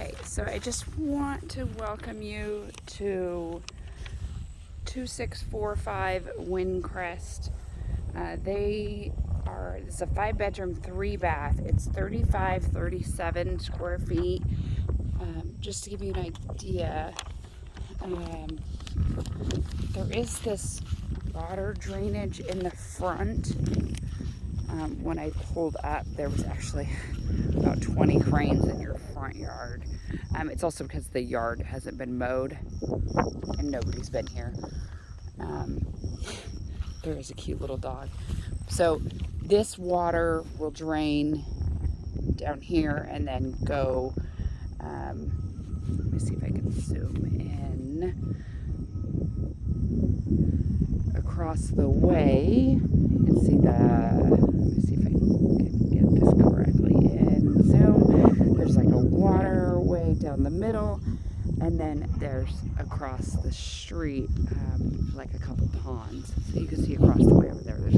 Okay, so I just want to welcome you to 2645 Wincrest. It's a 5-bedroom, 3-bath. It's 37 square feet. Just to give you an idea, there is this water drainage in the front. When I pulled up, there was actually about 20 cranes in your front yard. It's also because the yard hasn't been mowed and nobody's been here. There is a cute little dog. So this water will drain down here and then go, let me see if I can zoom in, across the way. You can see let me see if I can get this correctly in zoom. There's like a waterway down the middle, and then there's across the street like a couple ponds. So you can see across the way over there, there's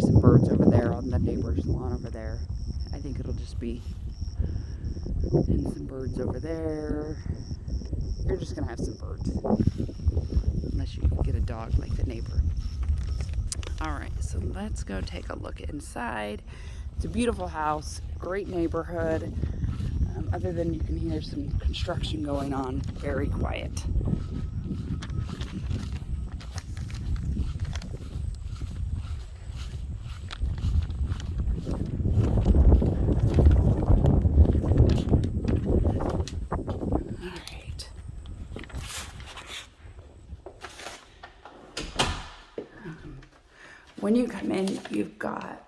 some birds over there on the neighbor's lawn over there. I think it'll just be, and some birds over there. You're just gonna have some birds, unless you get a dog like the neighbor. All right, so let's go take a look inside. It's a beautiful house, great neighborhood. Other than you can hear some construction going on, very quiet. All right. When you come in, you've got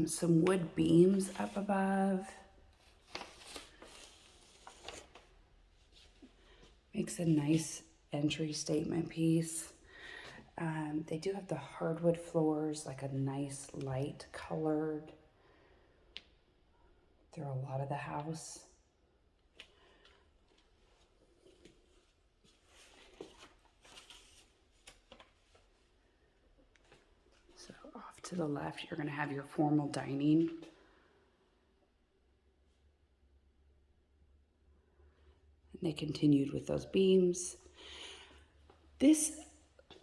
some wood beams up above. Makes a nice entry statement piece. They do have the hardwood floors, like a nice light colored through a lot of the house. So off to the left, you're gonna have your formal dining. They continued with those beams. This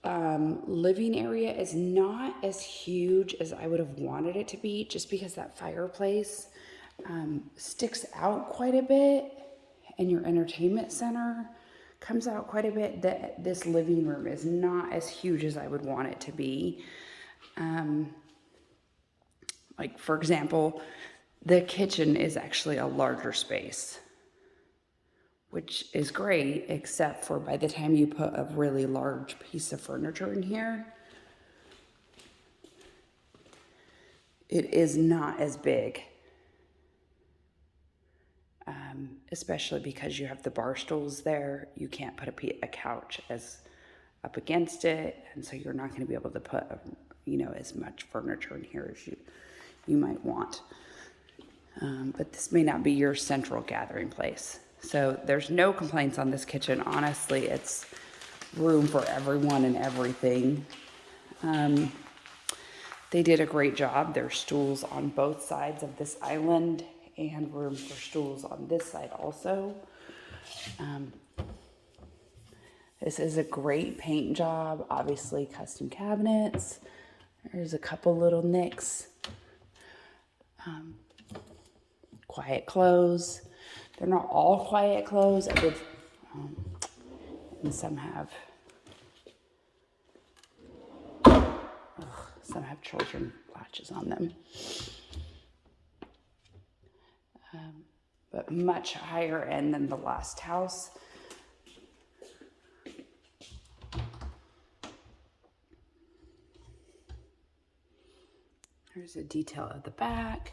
living area is not as huge as I would have wanted it to be, just because that fireplace sticks out quite a bit, and your entertainment center comes out quite a bit. This living room is not as huge as I would want it to be. Like, for example, the kitchen is actually a larger space, which is great, except for by the time you put a really large piece of furniture in here, it is not as big. Especially because you have the bar stools there. You can't put a couch as up against it, and so you're not going to be able to put as much furniture in here as you might want. But this may not be your central gathering place. So there's no complaints on this kitchen. Honestly, it's room for everyone and everything. They did a great job. There's stools on both sides of this island and room for stools on this side also. This is a great paint job. Obviously, custom cabinets. There's a couple little nicks. Quiet clothes. They're not all quiet clothes. I did, and some have children latches on them. But much higher end than the last house. Here's a detail of the back.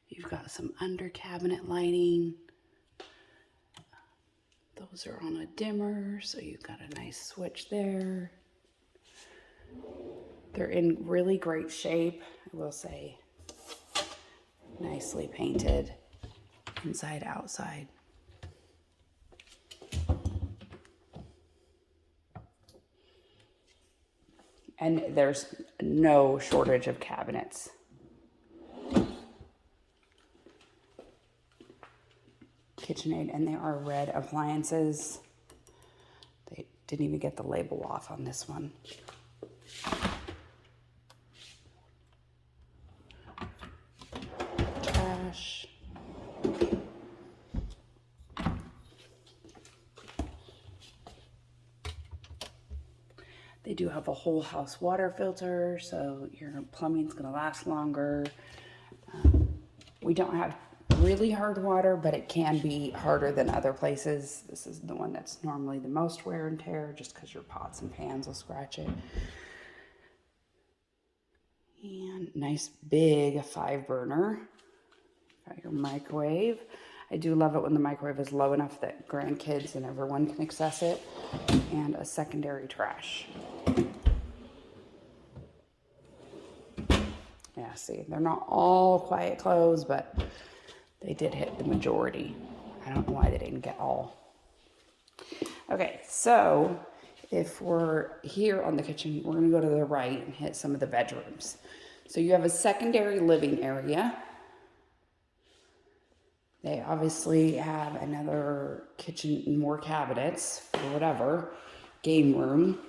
You've got some under cabinet lighting. Those are on a dimmer, so you've got a nice switch there. They're in really great shape, I will say. Nicely painted, inside, outside. And there's no shortage of cabinets. KitchenAid, and they are red appliances. They didn't even get the label off on this one. Trash. They do have a whole house water filter, so your plumbing's gonna last longer. We don't have really hard water, but it can be harder than other places. This is the one that's normally the most wear and tear, just because your pots and pans will scratch it. And nice big 5-burner. Got your microwave. I do love it when the microwave is low enough that grandkids and everyone can access it. And a secondary trash. Yeah, see, they're not all quiet close, but they did hit the majority. I don't know why they didn't get all. Okay, so if we're here on the kitchen, we're gonna go to the right and hit some of the bedrooms. So you have a secondary living area. They obviously have another kitchen and more cabinets for whatever. Game room.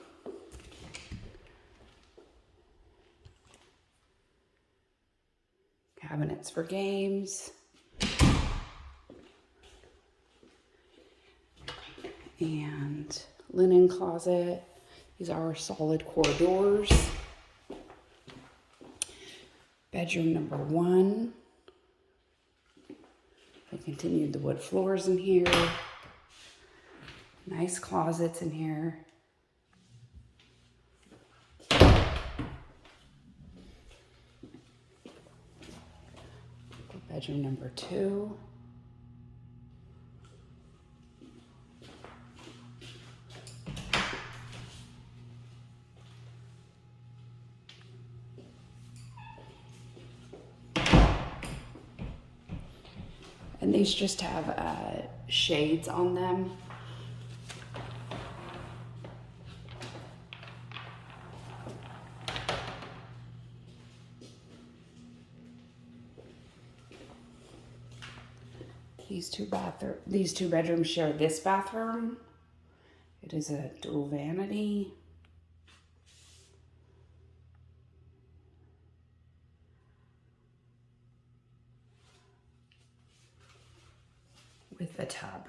Cabinets for games. And linen closet. These are solid core doors. Bedroom number 1. They continued the wood floors in here. Nice closets in here. Bedroom number 2. And these just have shades on them. These two bedrooms share this bathroom. It is a dual vanity. With a tub.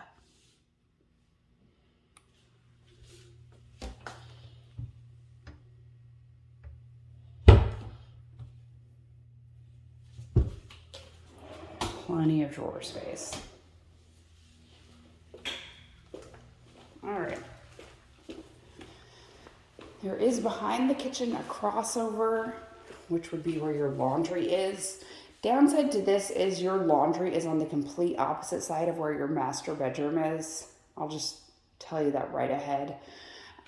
Plenty of drawer space. All right. There is behind the kitchen a crossover, which would be where your laundry is. Downside to this is your laundry is on the complete opposite side of where your master bedroom is. I'll just tell you that right ahead.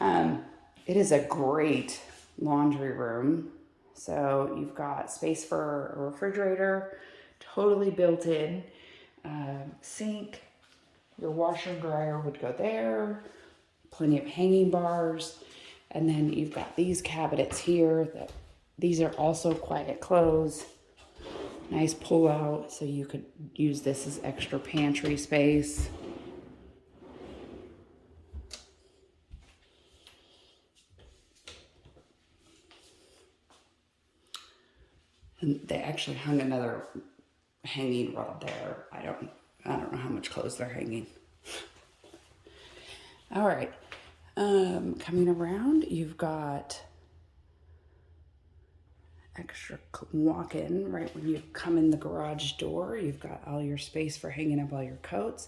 It is a great laundry room. So you've got space for a refrigerator, totally built in, sink. Your washer and dryer would go there. Plenty of hanging bars. And then you've got these cabinets here. These are also quiet close. Nice pull out, so you could use this as extra pantry space. And they actually hung another hanging rod there. I don't know how much clothes they're hanging. All right, coming around, you've got extra walk-in right when you come in the garage door. You've got all your space for hanging up all your coats.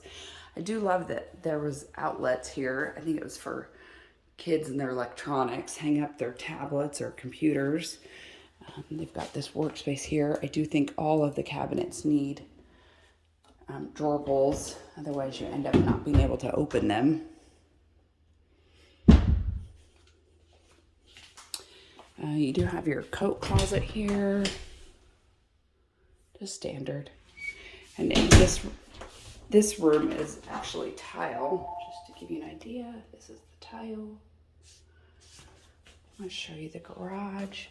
I do love that there was outlets here. I think it was for kids and their electronics, hang up their tablets or computers. They've got this workspace here. I do think all of the cabinets need drawer pulls, otherwise you end up not being able to open them. You do have your coat closet here, just standard. And this room is actually tile, just to give you an idea. This is the tile. I'm going to show you the garage.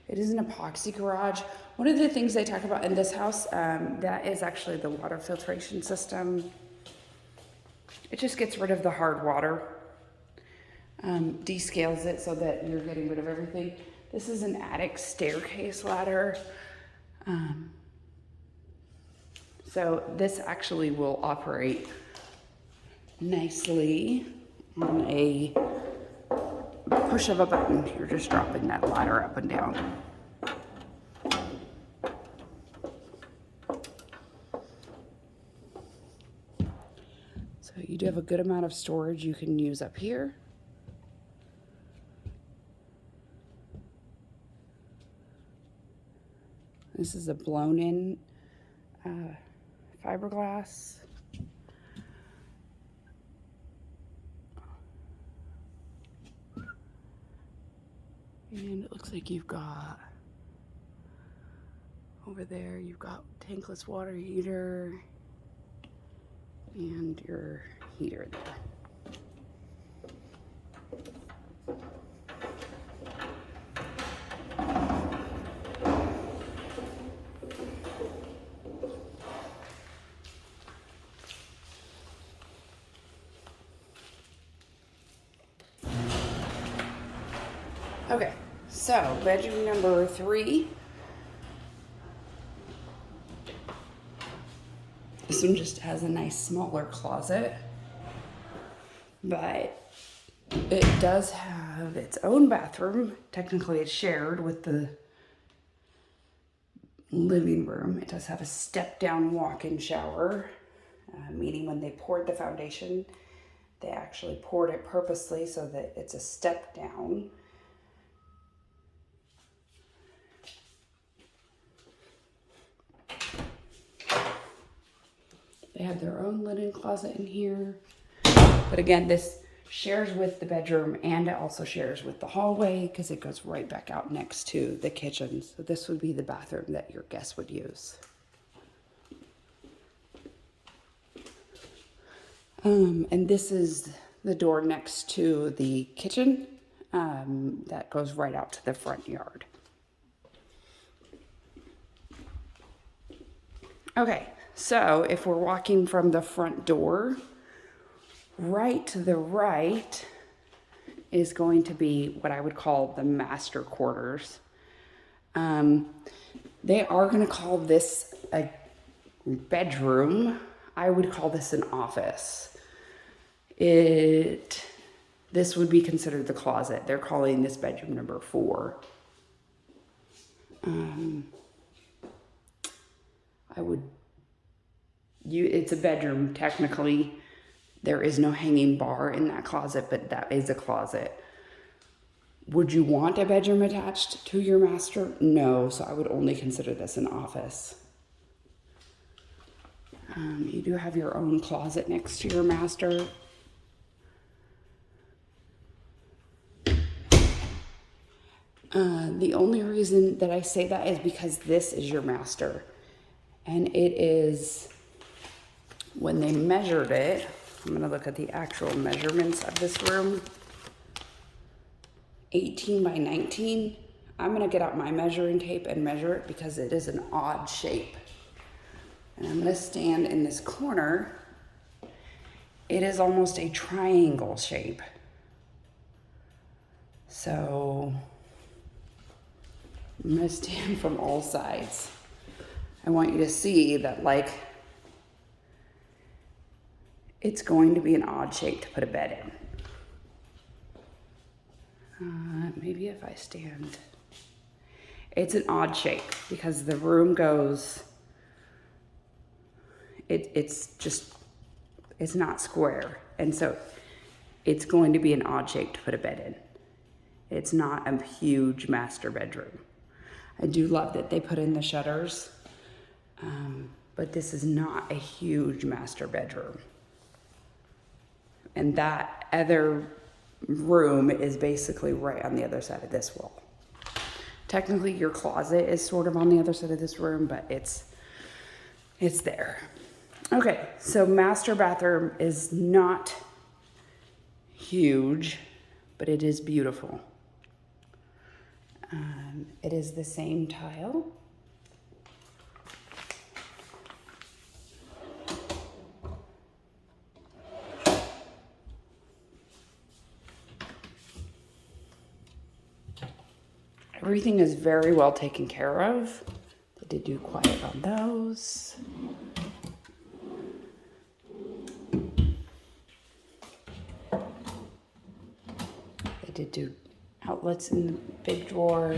It is an epoxy garage. One of the things they talk about in this house, that is actually the water filtration system. It just gets rid of the hard water, descales it so that you're getting rid of everything. This is an attic staircase ladder. So this actually will operate nicely on a push of a button. You're just dropping that ladder up and down. So you do have a good amount of storage you can use up here. This is a blown in fiberglass. And it looks like you've got, over there, you've got tankless water heater and your heater there. Okay, so bedroom number 3. This one just has a nice smaller closet, but it does have its own bathroom. Technically it's shared with the living room. It does have a step down walk-in shower, meaning when they poured the foundation, they actually poured it purposely so that it's a step down. They have their own linen closet in here. But again, this shares with the bedroom and it also shares with the hallway because it goes right back out next to the kitchen. So this would be the bathroom that your guests would use. And this is the door next to the kitchen that goes right out to the front yard. Okay. So if we're walking from the front door, right to the right is going to be what I would call the master quarters. They are going to call this a bedroom. I would call this an office. This would be considered the closet. They're calling this bedroom number 4. It's a bedroom, technically. There is no hanging bar in that closet, but that is a closet. Would you want a bedroom attached to your master? No, so I would only consider this an office. You do have your own closet next to your master. The only reason that I say that is because this is your master. And it is, when they measured it, I'm going to look at the actual measurements of this room. 18 by 19. I'm going to get out my measuring tape and measure it because it is an odd shape. And I'm going to stand in this corner. It is almost a triangle shape. So I'm going to stand from all sides. I want you to see that, like, it's going to be an odd shape to put a bed in. Maybe if I stand. It's an odd shape because the room goes, it's not square. And so it's going to be an odd shape to put a bed in. It's not a huge master bedroom. I do love that they put in the shutters, but this is not a huge master bedroom. And that other room is basically right on the other side of this wall. Technically, your closet is sort of on the other side of this room, but it's there. Okay, so master bathroom is not huge, but it is beautiful. It is the same tile. Everything is very well taken care of. They did do quiet on those. They did do outlets in the big drawer.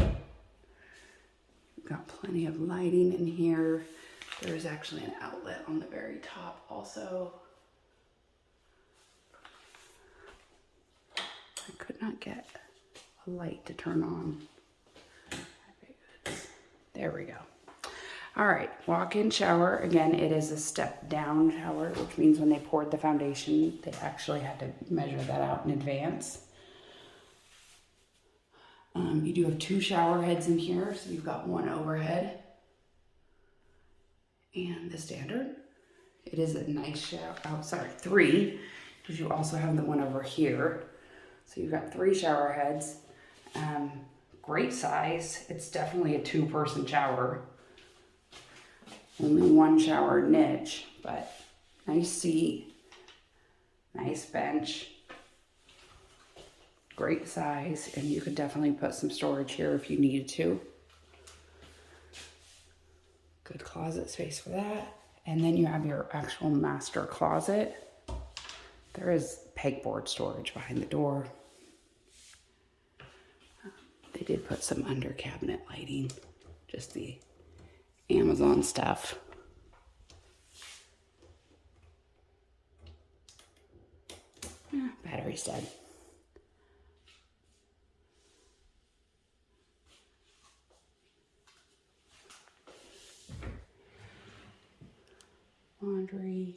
Got plenty of lighting in here. There is actually an outlet on the very top also. I could not get a light to turn on. There we go. All right, walk-in shower. Again, it is a step-down shower, which means when they poured the foundation, they actually had to measure that out in advance. You do have 2 shower heads in here, so you've got 1 overhead and the standard. It is a nice shower. Oh, sorry, 3, because you also have the one over here. So you've got 3 shower heads. Great size. It's definitely a 2-person shower. Only 1 shower niche, but nice seat, nice bench, great size, and you could definitely put some storage here if you needed to. Good closet space for that. And then you have your actual master closet. There is pegboard storage behind the door. They did put some under cabinet lighting, just the Amazon stuff. Battery's dead. Laundry.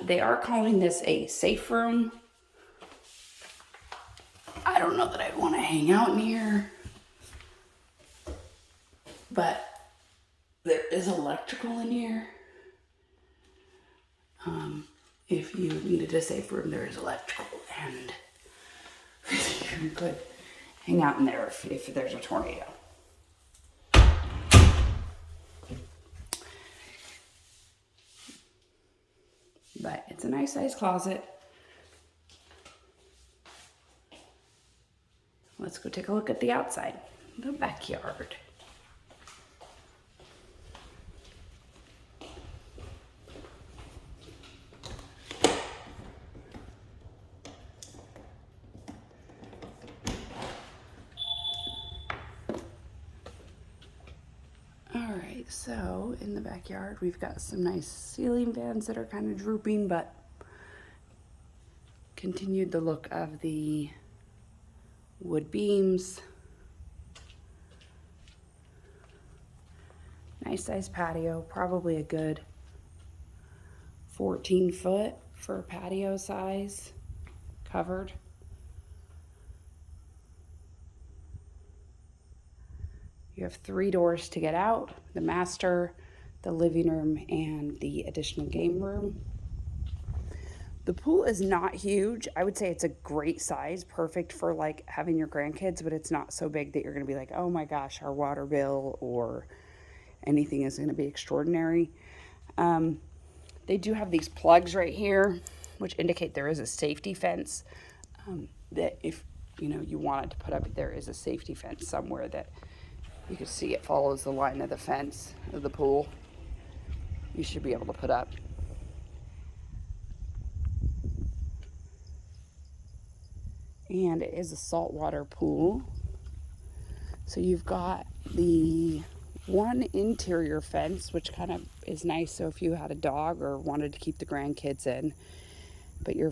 They are calling this a safe room. I don't know that I'd want to hang out in here, but there is electrical in here. If you needed a safe room, there is electrical, and you could hang out in there if there's a tornado. But it's a nice size closet. Let's go take a look at the outside, the backyard. Alright, so in the backyard we've got some nice ceiling fans that are kind of drooping, but continued the look of the wood beams. Nice size patio, probably a good 14 foot for patio size, covered. You have 3 doors to get out, the master, the living room, and the additional game room. The pool is not huge. I would say it's a great size, perfect for like having your grandkids, but it's not so big that you're gonna be like, oh my gosh, our water bill or anything is gonna be extraordinary. They do have these plugs right here, which indicate there is a safety fence, that if you wanted to put up, there is a safety fence somewhere that you can see it follows the line of the fence of the pool. You should be able to put up. And it is a saltwater pool. So you've got the one interior fence, which kind of is nice. So if you had a dog or wanted to keep the grandkids in, but your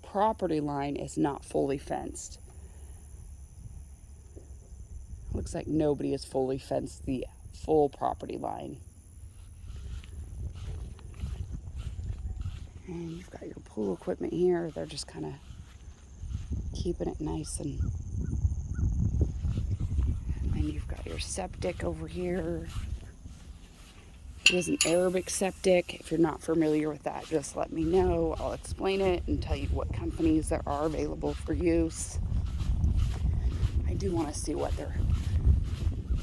property line is not fully fenced. Looks like nobody has fully fenced the full property line. And you've got your pool equipment here. They're just kind of keeping it nice, and then you've got your septic over here. It is an Arabic septic. If you're not familiar with that, just let me know. I'll explain it and tell you what companies there are available for use. I do want to see what they're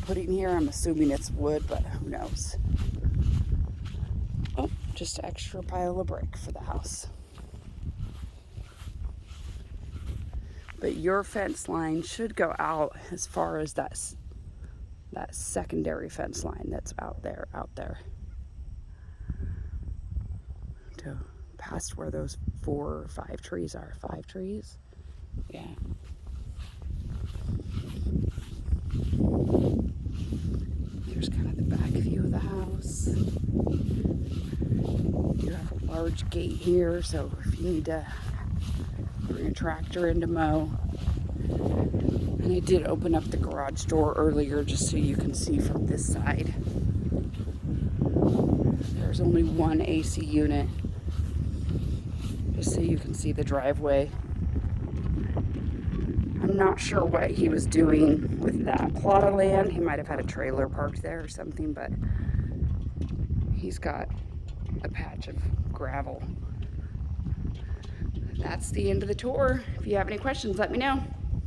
putting here. I'm assuming it's wood, but who knows. Oh, just an extra pile of brick for the house. But your fence line should go out as far as that secondary fence line that's out there. To past where those 4 or 5 trees are. 5 trees? Yeah. Here's kind of the back view of the house. You have a large gate here, so if you need to bring a tractor in to mow. And I did open up the garage door earlier just so you can see from this side. There's only one AC unit, just so you can see the driveway. I'm not sure what he was doing with that plot of land. He might have had a trailer parked there or something, but he's got a patch of gravel. That's the end of the tour. If you have any questions, let me know.